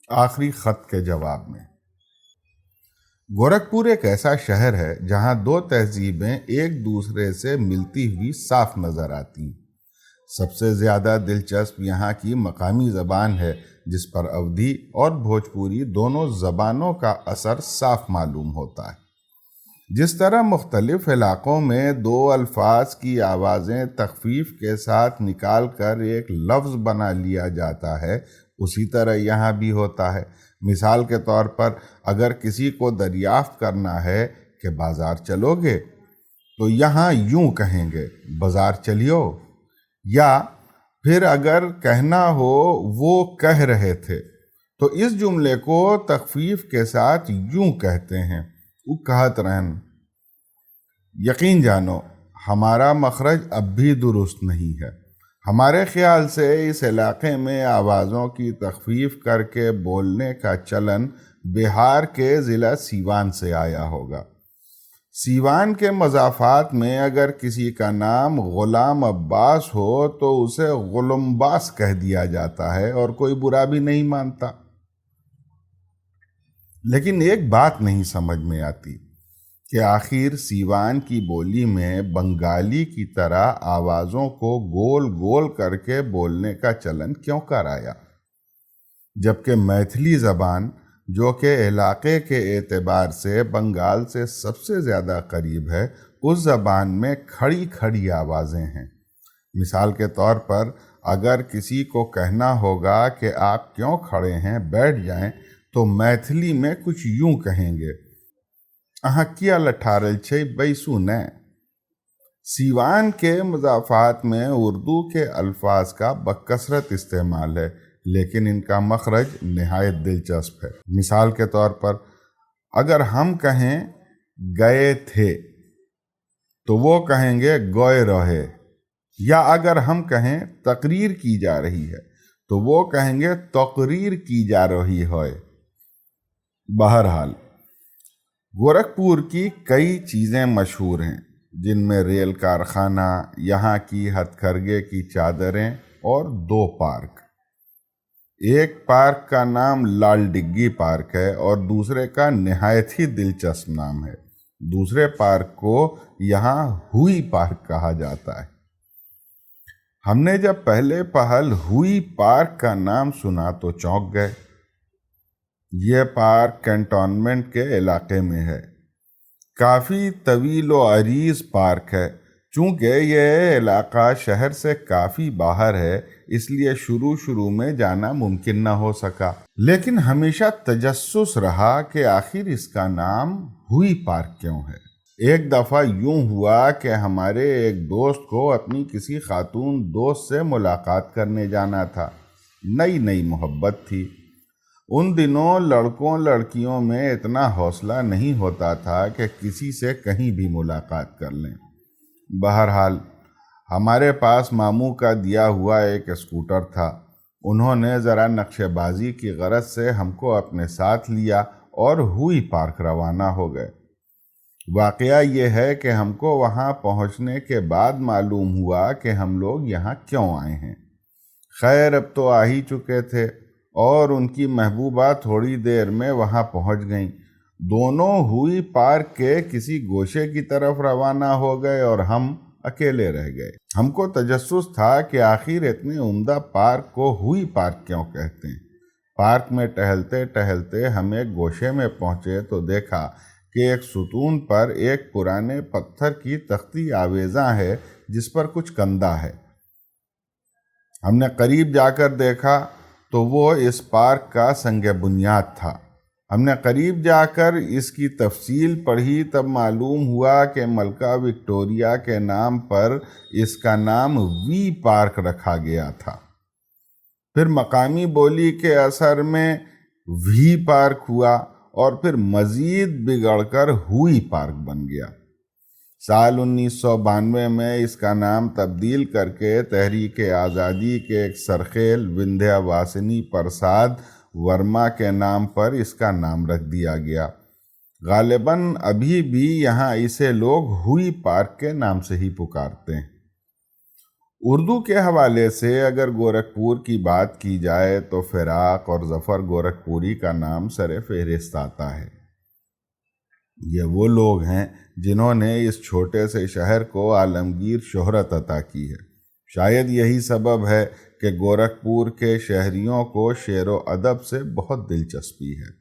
آخری خط کے جواب میں۔ گورکھپور ایک ایسا شہر ہے جہاں دو تہذیبیں ایک دوسرے سے ملتی ہوئی صاف نظر آتی ہیں۔ سب سے زیادہ دلچسپ یہاں کی مقامی زبان ہے، جس پر اودھی اور بھوجپوری دونوں زبانوں کا اثر صاف معلوم ہوتا ہے۔ جس طرح مختلف علاقوں میں دو الفاظ کی آوازیں تخفیف کے ساتھ نکال کر ایک لفظ بنا لیا جاتا ہے، اسی طرح یہاں بھی ہوتا ہے۔ مثال کے طور پر اگر کسی کو دریافت کرنا ہے کہ بازار چلو گے تو یہاں یوں کہیں گے بازار چلیو، یا پھر اگر کہنا ہو وہ کہہ رہے تھے تو اس جملے کو تخفیف کے ساتھ یوں کہتے ہیں وہ کہت رہن۔ یقین جانو ہمارا مخرج اب بھی درست نہیں ہے۔ ہمارے خیال سے اس علاقے میں آوازوں کی تخفیف کر کے بولنے کا چلن بہار کے ضلع سیوان سے آیا ہوگا۔ سیوان کے مضافات میں اگر کسی کا نام غلام عباس ہو تو اسے غلمباس کہہ دیا جاتا ہے اور کوئی برا بھی نہیں مانتا۔ لیکن ایک بات نہیں سمجھ میں آتی کہ آخر سیوان کی بولی میں بنگالی کی طرح آوازوں کو گول گول کر کے بولنے کا چلن کیوں کر آیا، جبکہ میتھلی زبان جو کہ علاقے کے اعتبار سے بنگال سے سب سے زیادہ قریب ہے، اس زبان میں کھڑی کھڑی آوازیں ہیں۔ مثال کے طور پر اگر کسی کو کہنا ہوگا کہ آپ کیوں کھڑے ہیں، بیٹھ جائیں، تو میتھلی میں کچھ یوں کہیں گے کیا لٹھارل چھے بیسو نے۔ سیوان کے مضافات میں اردو کے الفاظ کا بکثرت استعمال ہے، لیکن ان کا مخرج نہایت دلچسپ ہے۔ مثال کے طور پر اگر ہم کہیں گئے تھے تو وہ کہیں گے گوئے رہے، یا اگر ہم کہیں تقریر کی جا رہی ہے تو وہ کہیں گے تقریر کی جا رہی ہے۔ بہرحال گورکھپور کی کئی چیزیں مشہور ہیں، جن میں ریل کارخانہ، یہاں کی ہتھ کرگھے کی چادریں اور دو پارک۔ ایک پارک کا نام لال ڈگی پارک ہے اور دوسرے کا نہایت ہی دلچسپ نام ہے۔ دوسرے پارک کو یہاں ہوئی پارک کہا جاتا ہے۔ ہم نے جب پہلے پہل ہوئی پارک کا نام سنا تو چونک گئے۔ یہ پارک کینٹونمنٹ کے علاقے میں ہے۔ کافی طویل و عریض پارک ہے۔ چونکہ یہ علاقہ شہر سے کافی باہر ہے، اس لیے شروع میں جانا ممکن نہ ہو سکا، لیکن ہمیشہ تجسس رہا کہ آخر اس کا نام ہوئی پارک کیوں ہے۔ ایک دفعہ یوں ہوا کہ ہمارے ایک دوست کو اپنی کسی خاتون دوست سے ملاقات کرنے جانا تھا۔ نئی محبت تھی۔ ان دنوں لڑکوں لڑکیوں میں اتنا حوصلہ نہیں ہوتا تھا کہ کسی سے کہیں بھی ملاقات کر لیں۔ بہرحال ہمارے پاس ماموں کا دیا ہوا ایک اسکوٹر تھا۔ انہوں نے ذرا نقشے بازی کی غرض سے ہم کو اپنے ساتھ لیا اور ہوئی پارک روانہ ہو گئے۔ واقعہ یہ ہے کہ ہم کو وہاں پہنچنے کے بعد معلوم ہوا کہ ہم لوگ یہاں کیوں آئے ہیں۔ خیر اب تو آ ہی چکے تھے اور ان کی محبوبہ تھوڑی دیر میں وہاں پہنچ گئیں۔ دونوں ہوئی پارک کے کسی گوشے کی طرف روانہ ہو گئے اور ہم اکیلے رہ گئے۔ ہم کو تجسس تھا کہ آخر اتنے عمدہ پارک کو ہوئی پارک کیوں کہتے ہیں۔ پارک میں ٹہلتے ٹہلتے ہم ایک گوشے میں پہنچے تو دیکھا کہ ایک ستون پر ایک پرانے پتھر کی تختی آویزاں ہے جس پر کچھ کندہ ہے۔ ہم نے قریب جا کر دیکھا تو وہ اس پارک کا سنگ بنیاد تھا۔ ہم نے قریب جا کر اس کی تفصیل پڑھی، تب معلوم ہوا کہ ملکہ وکٹوریہ کے نام پر اس کا نام وی پارک رکھا گیا تھا۔ پھر مقامی بولی کے اثر میں وی پارک ہوا اور پھر مزید بگڑ کر ہوئی پارک بن گیا۔ سال 1992 میں اس کا نام تبدیل کر کے تحریک آزادی کے ایک سرخیل وندھیا واسنی پرساد ورما کے نام پر اس کا نام رکھ دیا گیا۔ غالباً ابھی بھی یہاں اسے لوگ ہوئی پارک کے نام سے ہی پکارتے ہیں۔ اردو کے حوالے سے اگر گورکھپور کی بات کی جائے تو فراق اور ظفر گورکھپوری کا نام سر فہرست آتا ہے۔ یہ وہ لوگ ہیں جنہوں نے اس چھوٹے سے شہر کو عالمگیر شہرت عطا کی ہے۔ شاید یہی سبب ہے کہ گورکھپور کے شہریوں کو شعر و ادب سے بہت دلچسپی ہے۔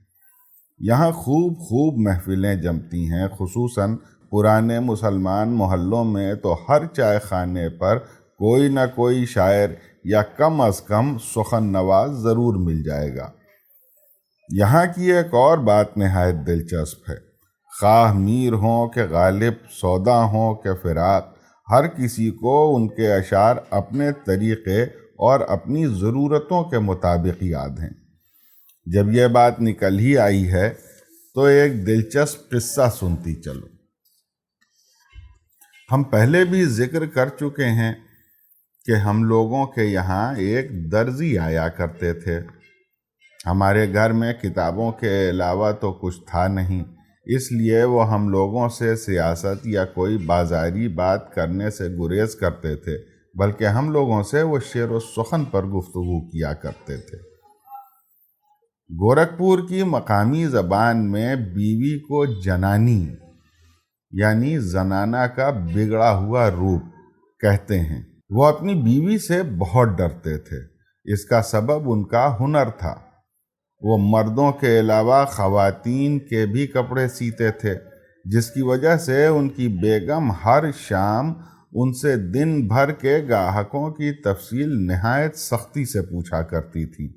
یہاں خوب محفلیں جمتی ہیں، خصوصاً پرانے مسلمان محلوں میں تو ہر چائے خانے پر کوئی نہ کوئی شاعر یا کم از کم سخن نواز ضرور مل جائے گا۔ یہاں کی ایک اور بات نہایت دلچسپ ہے، خواہ میر ہوں کہ غالب، سودا ہوں کہ فراق، ہر کسی کو ان کے اشعار اپنے طریقے اور اپنی ضرورتوں کے مطابق یاد ہیں۔ جب یہ بات نکل ہی آئی ہے تو ایک دلچسپ قصہ سنتی چلو۔ ہم پہلے بھی ذکر کر چکے ہیں کہ ہم لوگوں کے یہاں ایک درزی آیا کرتے تھے۔ ہمارے گھر میں کتابوں کے علاوہ تو کچھ تھا نہیں، اس لیے وہ ہم لوگوں سے سیاست یا کوئی بازاری بات کرنے سے گریز کرتے تھے، بلکہ ہم لوگوں سے وہ شعر و سخن پر گفتگو کیا کرتے تھے۔ گورکھپور کی مقامی زبان میں بیوی کو جنانی یعنی زنانہ کا بگڑا ہوا روپ کہتے ہیں۔ وہ اپنی بیوی سے بہت ڈرتے تھے، اس کا سبب ان کا ہنر تھا۔ وہ مردوں کے علاوہ خواتین کے بھی کپڑے سیتے تھے، جس کی وجہ سے ان کی بیگم ہر شام ان سے دن بھر کے گاہکوں کی تفصیل نہایت سختی سے پوچھا کرتی تھی۔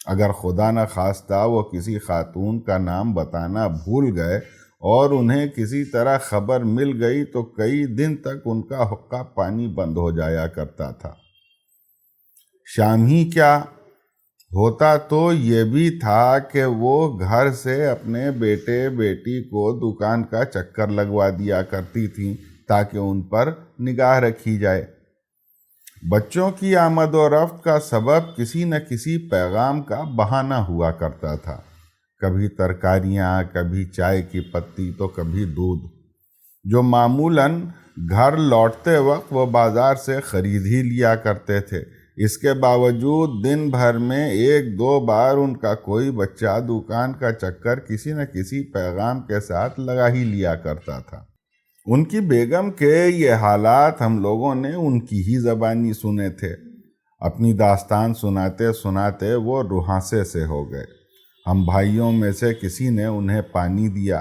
اگر خدا نہ خواستہ وہ کسی خاتون کا نام بتانا بھول گئے اور انہیں کسی طرح خبر مل گئی تو کئی دن تک ان کا حقہ پانی بند ہو جایا کرتا تھا۔ شام ہی کیا ہوتا تو یہ بھی تھا کہ وہ گھر سے اپنے بیٹے بیٹی کو دکان کا چکر لگوا دیا کرتی تھیں تاکہ ان پر نگاہ رکھی جائے۔ بچوں کی آمد و رفت کا سبب کسی نہ کسی پیغام کا بہانہ ہوا کرتا تھا، کبھی ترکاریاں، کبھی چائے کی پتی تو کبھی دودھ، جو معمولاً گھر لوٹتے وقت وہ بازار سے خرید ہی لیا کرتے تھے۔ اس کے باوجود دن بھر میں ایک دو بار ان کا کوئی بچہ دکان کا چکر کسی نہ کسی پیغام کے ساتھ لگا ہی لیا کرتا تھا۔ ان کی بیگم کے یہ حالات ہم لوگوں نے ان کی ہی زبانی سنے تھے۔ اپنی داستان سناتے سناتے وہ رہاسے سے ہو گئے۔ ہم بھائیوں میں سے کسی نے انہیں پانی دیا۔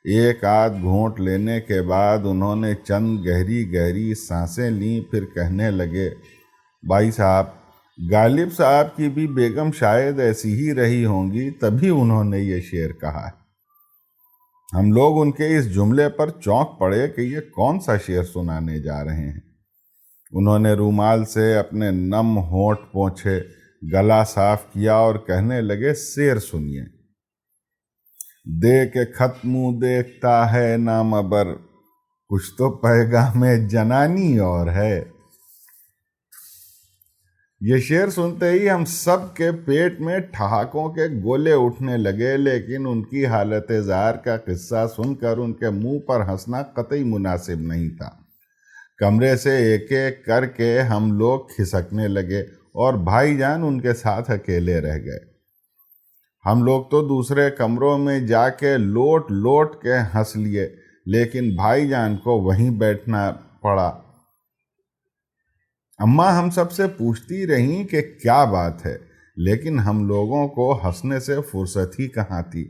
ایک آدھ گھونٹ لینے کے بعد انہوں نے چند گہری گہری سانسیں لیں، پھر کہنے لگے، بھائی صاحب، غالب صاحب کی بھی بیگم شاید ایسی ہی رہی ہوں گی، تبھی انہوں نے یہ شعر کہا ہے۔ ہم لوگ ان کے اس جملے پر چونک پڑے کہ یہ کون سا شعر سنانے جا رہے ہیں۔ انہوں نے رومال سے اپنے نم ہونٹ پونچھے، گلا صاف کیا اور کہنے لگے، شعر سنیے۔ دے کے خط منہ دیکھتا ہے نامبر، کچھ تو پیغام جنانی اور ہے۔ یہ شعر سنتے ہی ہم سب کے پیٹ میں ٹھہاکوں کے گولے اٹھنے لگے، لیکن ان کی حالت زار کا قصہ سن کر ان کے منہ پر ہنسنا قطعی مناسب نہیں تھا۔ کمرے سے ایک ایک کر کے ہم لوگ کھسکنے لگے اور بھائی جان ان کے ساتھ اکیلے رہ گئے۔ ہم لوگ تو دوسرے کمروں میں جا کے لوٹ لوٹ کے ہنس لیے، لیکن بھائی جان کو وہیں بیٹھنا پڑا۔ اماں ہم سب سے پوچھتی رہیں کہ کیا بات ہے، لیکن ہم لوگوں کو ہنسنے سے فرصت ہی کہاں تھی۔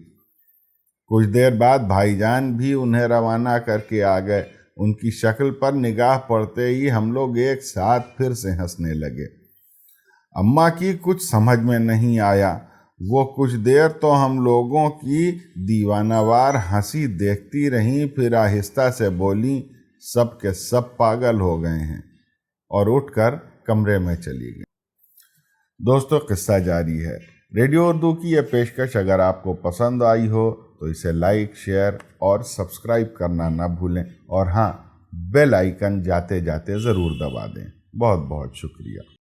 کچھ دیر بعد بھائی جان بھی انہیں روانہ کر کے آ گئے۔ ان کی شکل پر نگاہ پڑتے ہی ہم لوگ ایک ساتھ پھر سے ہنسنے لگے۔ اماں کی کچھ سمجھ میں نہیں آیا۔ وہ کچھ دیر تو ہم لوگوں کی دیوانہ وار ہنسی دیکھتی رہیں، پھر آہستہ سے بولیں، سب کے سب پاگل ہو گئے ہیں، اور اٹھ کر کمرے میں چلی گئیں۔ دوستو، قصہ جاری ہے۔ ریڈیو اردو کی یہ پیشکش اگر آپ کو پسند آئی ہو تو اسے لائک، شیئر اور سبسکرائب کرنا نہ بھولیں، اور ہاں، بیل آئیکن جاتے جاتے ضرور دبا دیں۔ بہت بہت شکریہ۔